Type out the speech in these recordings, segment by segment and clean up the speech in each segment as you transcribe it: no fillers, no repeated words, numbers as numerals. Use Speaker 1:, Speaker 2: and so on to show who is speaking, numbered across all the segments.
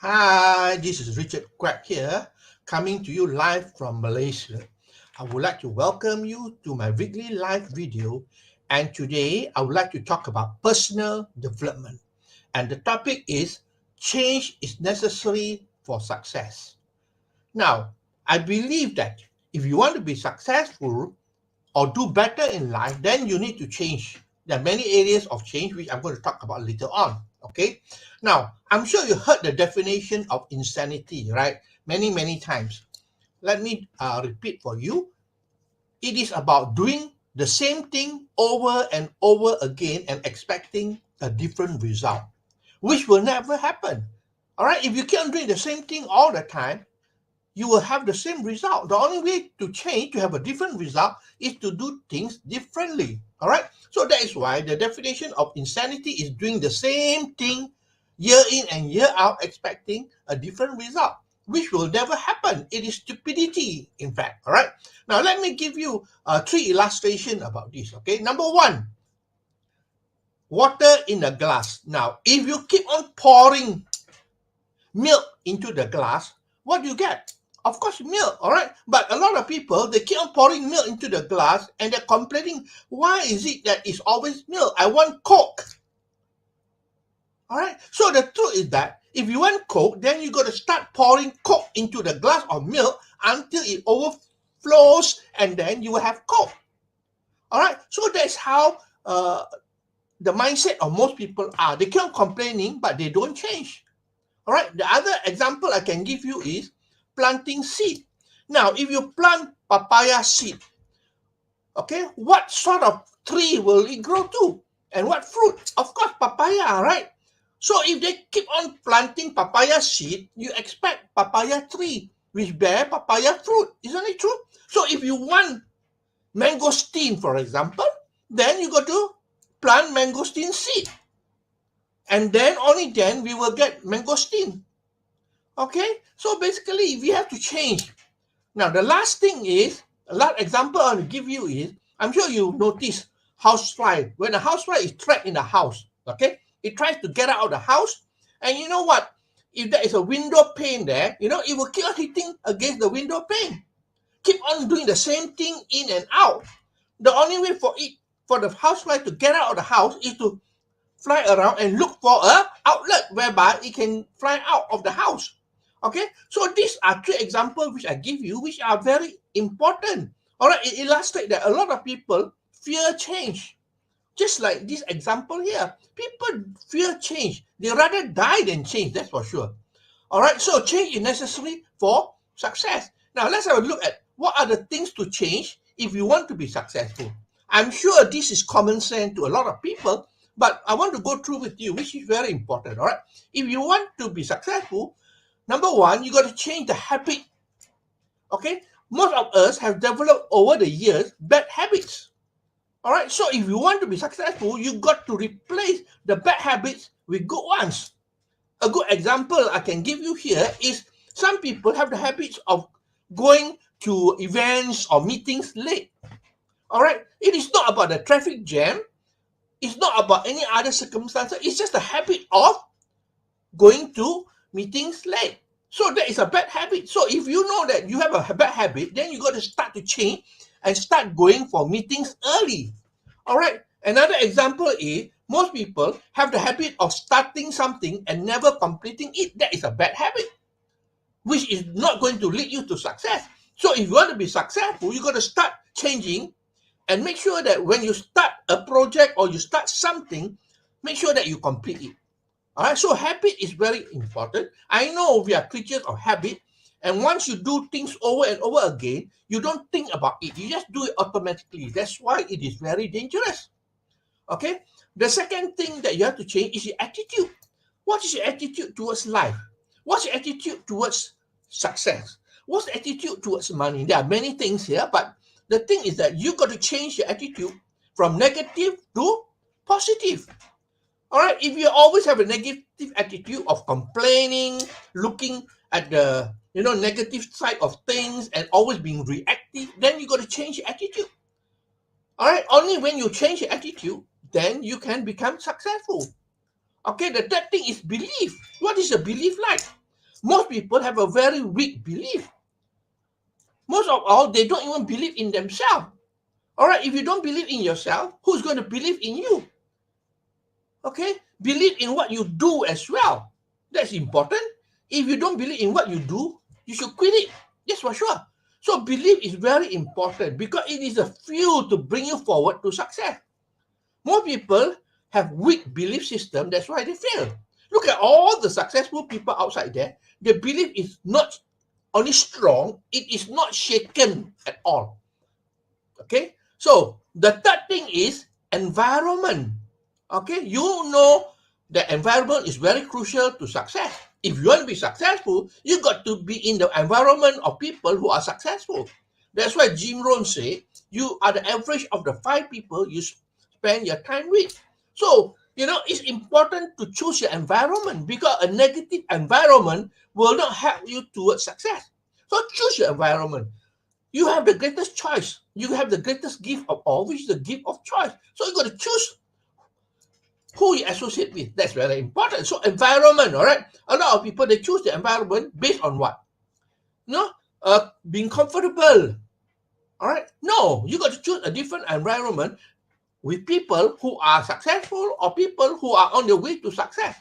Speaker 1: Hi, this is Richard Quack here, coming to you live from Malaysia. I would like to welcome you to my weekly live video, and today I would like to talk about personal development. And the topic is change is necessary for success. Now, I believe that if you want to be successful or do better in life, then you need to change. There are many areas of change which I'm going to talk about later on. Okay. Now, I'm sure you heard the definition of insanity, right? Many times. Let me repeat for you. It is about doing the same thing over and over again and expecting a different result, which will never happen. All right. If you keep on doing the same thing all the time, you will have the same result. The only way to change, to have a different result, is to do things differently. All right. So that is why the definition of insanity is doing the same thing year in and year out, expecting a different result, which will never happen. It is stupidity, in fact. All right. Now, let me give you three illustrations about this. Okay. Number one, water in a glass. Now, if you keep on pouring milk into the glass, what do you get? Of course, milk, all right? But a lot of people, they keep on pouring milk into the glass and they're complaining, why is it that it's always milk? I want Coke, all right? So the truth is that if you want Coke, then you got to start pouring Coke into the glass of milk until it overflows and then you will have Coke, all right? So that's how the mindset of most people are. They keep on complaining, but they don't change. All right. The other example I can give you is planting seed. Now, if you plant papaya seed, okay, what sort of tree will it grow to? And what fruit? Of course, papaya, right? So if they keep on planting papaya seed, you expect papaya tree which bear papaya fruit. Isn't it true? So if you want mangosteen, for example, then you got to plant mangosteen seed. And then only then we will get mangosteen. Okay, so basically we have to change. Now the last thing is, a last example I'll give you is, I'm sure you notice housefly. When a housefly is trapped in a house, okay, it tries to get out of the house, and you know what? If there is a window pane there, it will keep on hitting against the window pane. Keep on doing the same thing in and out. The only way for the housefly to get out of the house is to fly around and look for a outlet whereby it can fly out of the house. Okay, so these are three examples which I give you, which are very important. All right, it illustrates that a lot of people fear change. Just like this example here, people fear change. They rather die than change, that's for sure. All right, so change is necessary for success. Now let's have a look at what are the things to change if you want to be successful. I'm sure this is common sense to a lot of people, but I want to go through with you, which is very important. All right, if you want to be successful, number one, you got to change the habit. Okay, most of us have developed over the years bad habits. All right, so if you want to be successful, you got to replace the bad habits with good ones. A good example I can give you here is some people have the habits of going to events or meetings late. All right, it is not about the traffic jam, it's not about any other circumstances, it's just a habit of going to meetings late. So that is a bad habit. So if you know that you have a bad habit, then you got to start to change and start going for meetings early. All right. Another example is most people have the habit of starting something and never completing it. That is a bad habit, which is not going to lead you to success. So if you want to be successful, you got to start changing and make sure that when you start a project or you start something, make sure that you complete it. All right, so habit is very important. I know we are creatures of habit, and once you do things over and over again, you don't think about it. You just do it automatically. That's why it is very dangerous. Okay. The second thing that you have to change is your attitude. What is your attitude towards life? What's your attitude towards success? What's the attitude towards money? There are many things here, but the thing is that you got to change your attitude from negative to positive. All right, if you always have a negative attitude of complaining, looking at the negative side of things and always being reactive, then you got to change your attitude. All right, only when you change your attitude, then you can become successful. Okay, the third thing is belief. What is your belief like? most people have a very weak belief. Most of all, they don't even believe in themselves. All right, if you don't believe in yourself, who's going to believe in you? Okay, believe in what you do as well. That's important. If you don't believe in what you do, you should quit it. Yes, for sure. So belief is very important because it is a fuel to bring you forward to success. More people have weak belief system. That's why they fail. Look at all the successful people outside there. Their belief is not only strong, it is not shaken at all. Okay, so the third thing is environment. Okay, you know the environment is very crucial to success. If you want to be successful, you got to be in the environment of people who are successful. That's why Jim Rohn say you are the average of the 5 people you spend your time with. So it's important to choose your environment because a negative environment will not help you towards success. So choose your environment. You have the greatest choice. You have the greatest gift of all, which is the gift of choice. So you got to choose who you associate with. That's very important. So environment, all right. A lot of people, they choose the environment based on what? Being comfortable. All right. No, you got to choose a different environment with people who are successful or people who are on the way to success.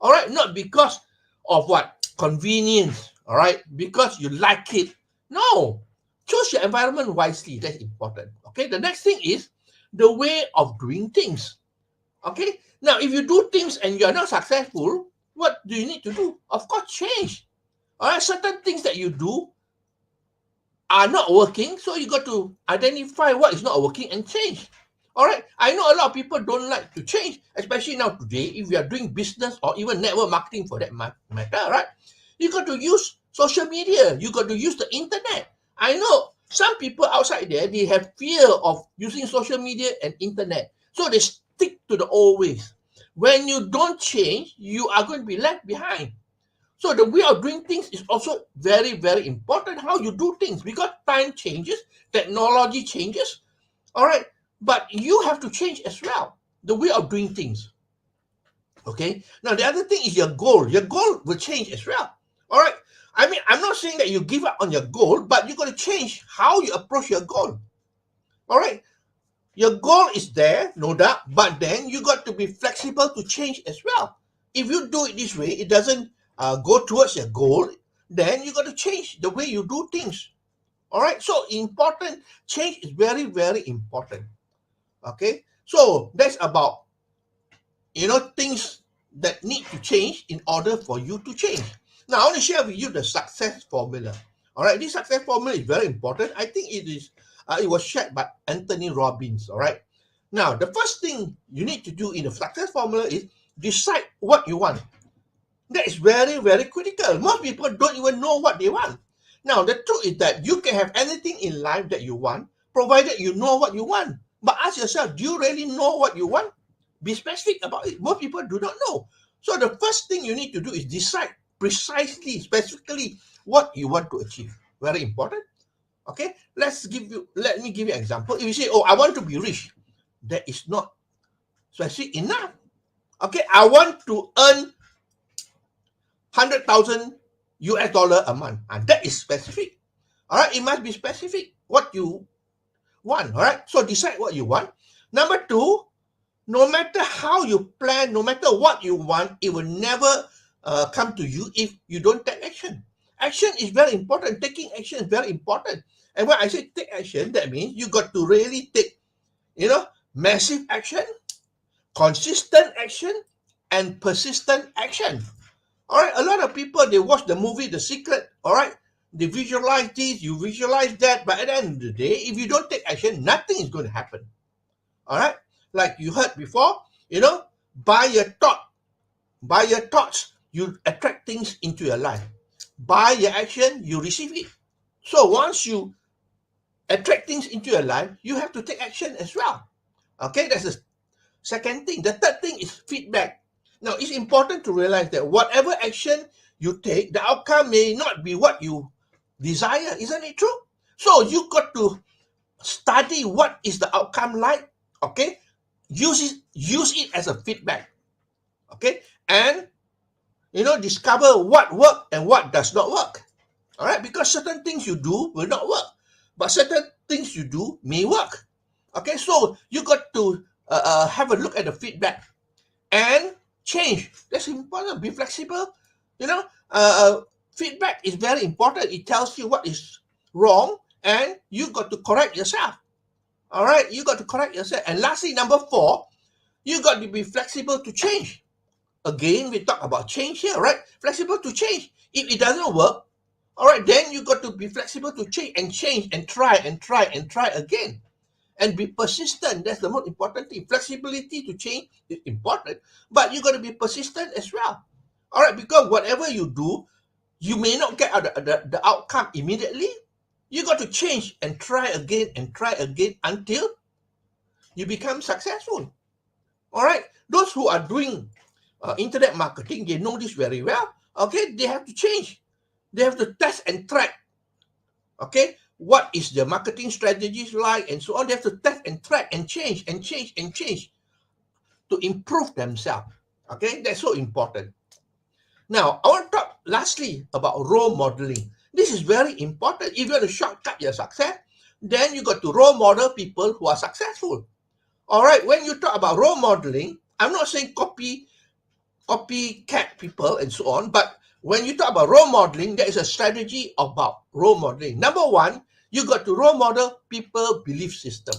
Speaker 1: All right. Not because of what? Convenience. All right. Because you like it. No. Choose your environment wisely. That's important. Okay. The next thing is the way of doing things. Okay. Now, if you do things and you're not successful, what do you need to do? Of course, change. All right. Certain things that you do are not working, so you got to identify what is not working and change. All right. I know a lot of people don't like to change, especially now today. If you are doing business or even network marketing for that matter, right? You got to use social media. You got to use the internet. I know some people outside there, they have fear of using social media and internet, so they stick to the old ways. When you don't change, you are going to be left behind. So the way of doing things is also very, very important, how you do things, because time changes, technology changes, all right? But you have to change as well, the way of doing things, okay? Now, the other thing is your goal. Your goal will change as well, all right? I mean, I'm not saying that you give up on your goal, but you got to change how you approach your goal, all right? Your goal is there, no doubt, but then you got to be flexible to change as well. If you do it this way, it doesn't go towards your goal, then you got to change the way you do things. All right. So important change is very, very important. Okay. So that's about things that need to change in order for you to change. Now I want to share with you the success formula. All right. This success formula is very important. I think it was shared by Anthony Robbins. All right. Now, the first thing you need to do in the success formula is decide what you want. That is very, very critical. Most people don't even know what they want. Now, the truth is that you can have anything in life that you want, provided you know what you want. But ask yourself, do you really know what you want? Be specific about it. Most people do not know. So the first thing you need to do is decide precisely, specifically what you want to achieve. Very important. Okay, let me give you an example. If you say, oh, I want to be rich, that is not specific enough. Okay, I want to earn 100,000 US dollar a month, and that is specific. All right, it must be specific what you want. All right, so decide what you want. Number two, no matter how you plan, no matter what you want, it will never come to you if you don't take action. Action is very important. Taking action is very important. And when I say take action, that means you got to really take, massive action, consistent action, and persistent action. All right, a lot of people, they watch the movie The Secret, all right? They visualize this, you visualize that, but at the end of the day, if you don't take action, nothing is going to happen. All right? Like you heard before, by your thoughts, you attract things into your life. By your action, you receive it. So once you attract things into your life, you have to take action as well. Okay, that's the second thing. The third thing is feedback. Now, it's important to realize that whatever action you take, the outcome may not be what you desire. Isn't it true? So you got to study what is the outcome like. Okay, use it as a feedback. Okay, and discover what works and what does not work. All right, because certain things you do will not work, but certain things you do may work. Okay, so you got to have a look at the feedback and change. That's important. Be flexible. You know, feedback is very important. It tells you what is wrong, and you got to correct yourself. All right, you got to correct yourself. And lastly, number 4, you got to be flexible to change. Again, we talk about change here, right? Flexible to change. If it doesn't work, all right, then you got to be flexible to change and try and try and try again. And be persistent. That's the most important thing. Flexibility to change is important, but you got to be persistent as well. All right, because whatever you do, you may not get the outcome immediately. You got to change and try again until you become successful. All right, those who are doing internet marketing, they know this very well. Okay, they have to change. They have to test and track. Okay, what is the marketing strategies like and so on. They have to test and track and change to improve themselves. Okay, that's so important. Now, I want to talk lastly about role modeling. This is very important. If you want to shortcut your success, then you got to role model people who are successful. All right, when you talk about role modeling, I'm not saying copycat people and so on, but when you talk about role modeling, there is a strategy about role modeling. Number 1, you got to role model people belief system.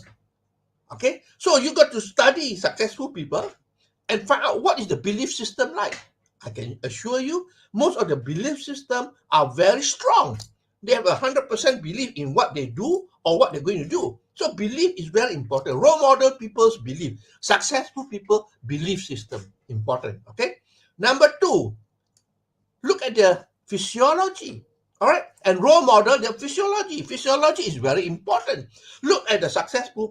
Speaker 1: Okay, so you got to study successful people and find out what is the belief system like. I can assure you, most of the belief system are very strong. They have 100% belief in what they do or what they're going to do. So belief is very important. Role model people's belief. Successful people belief system important. Okay. Number 2, look at the physiology. All right, and role model their physiology. Physiology is very important. Look at the successful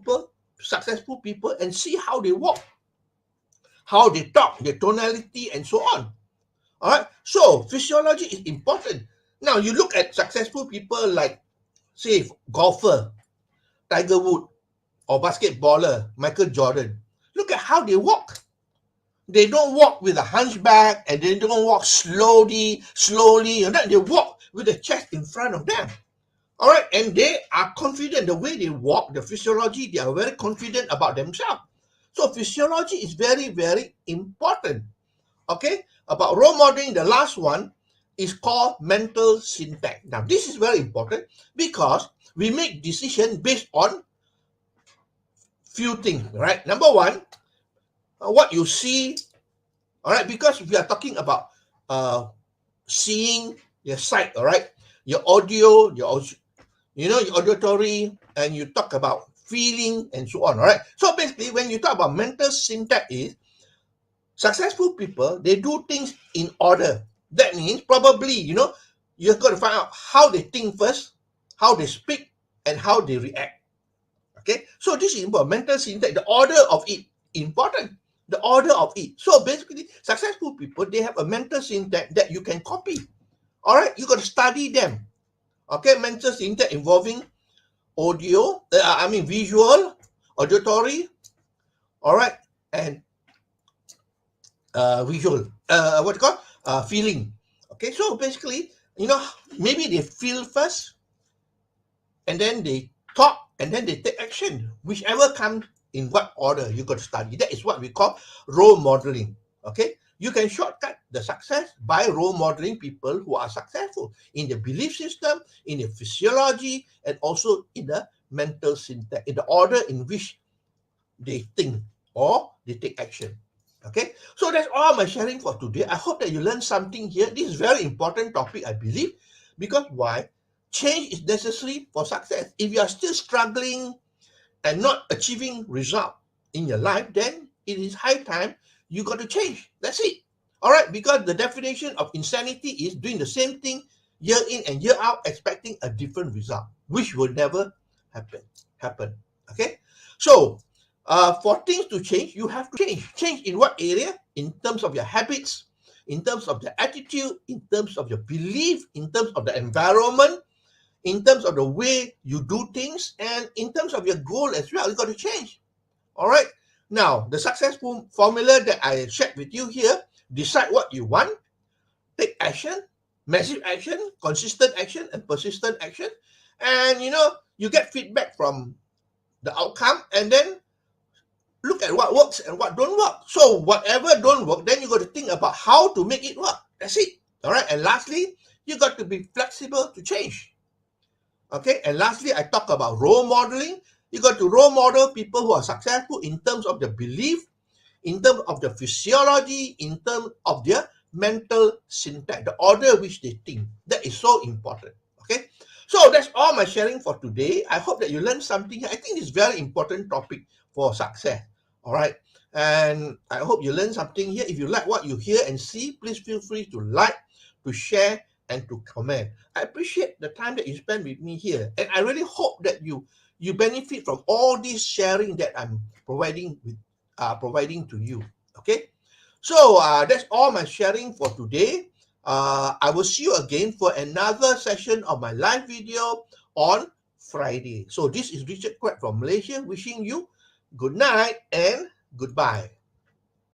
Speaker 1: people and see how they walk, how they talk, their tonality, and so on. All right, so physiology is important. Now you look at successful people like, say, golfer Tiger Woods or basketballer Michael Jordan. Look at how they walk. They don't walk with a hunchback and they don't walk slowly. They walk with the chest in front of them. All right, and they are confident. The way they walk, the physiology, they are very confident about themselves. So physiology is very, very important. Okay, about role modeling, the last one is called mental syntax. Now, this is very important because we make decisions based on few things, right? Number 1, what you see, all right, because we are talking about seeing your sight, all right, your audio, your auditory, and you talk about feeling and so on, all right? So basically, when you talk about mental syntax is, successful people, they do things in order. That means probably, you've got to find out how they think first, how they speak, and how they react. Okay, so this is important. Mental syntax, the order of it, important. The order of it. So basically, successful people, they have a mental syntax that you can copy. All right, you got to study them. Okay, mental syntax involving visual, auditory, all right, and visual, what you call, feeling. Okay, so basically, maybe they feel first, and then they talk, and then they take action. Whichever comes in what order, you got to study. That is what we call role modeling. Okay, you can shortcut the success by role modeling people who are successful in the belief system, in the physiology, and also in the mental syntax, in the order in which they think or they take action. Okay, so that's all my sharing for today. I hope that you learned something here. This is a very important topic, I believe, because why? Change is necessary for success. If you are still struggling and not achieving result in your life, then it is high time you got to change. That's it. All right, because the definition of insanity is doing the same thing year in and year out, expecting a different result, which will never happen. Okay, so for things to change, you have to change. Change in what area? In terms of your habits, in terms of your attitude, in terms of your belief, in terms of the environment, in terms of the way you do things, and in terms of your goal as well. You got to change. All right. Now, the successful formula that I shared with you here: decide what you want, take action, massive action, consistent action, and persistent action. And you get feedback from the outcome, and then look at what works and what don't work. So whatever don't work, then you got to think about how to make it work. That's it. All right. And lastly, you got to be flexible to change. Okay. And lastly, I talk about role modeling. You got to role model people who are successful in terms of their belief, in terms of the physiology, in terms of their mental syntax, the order which they think. That is so important. Okay. So that's all my sharing for today. I hope that you learned something. I think it's very important topic for success. All right. And I hope you learned something here. If you like what you hear and see, please feel free to like, to share, and to comment. I appreciate the time that you spend with me here. And I really hope that you benefit from all this sharing that I'm providing to you. Okay. So that's all my sharing for today. I will see you again for another session of my live video on Friday. So this is Richard Quek from Malaysia wishing you good night and goodbye.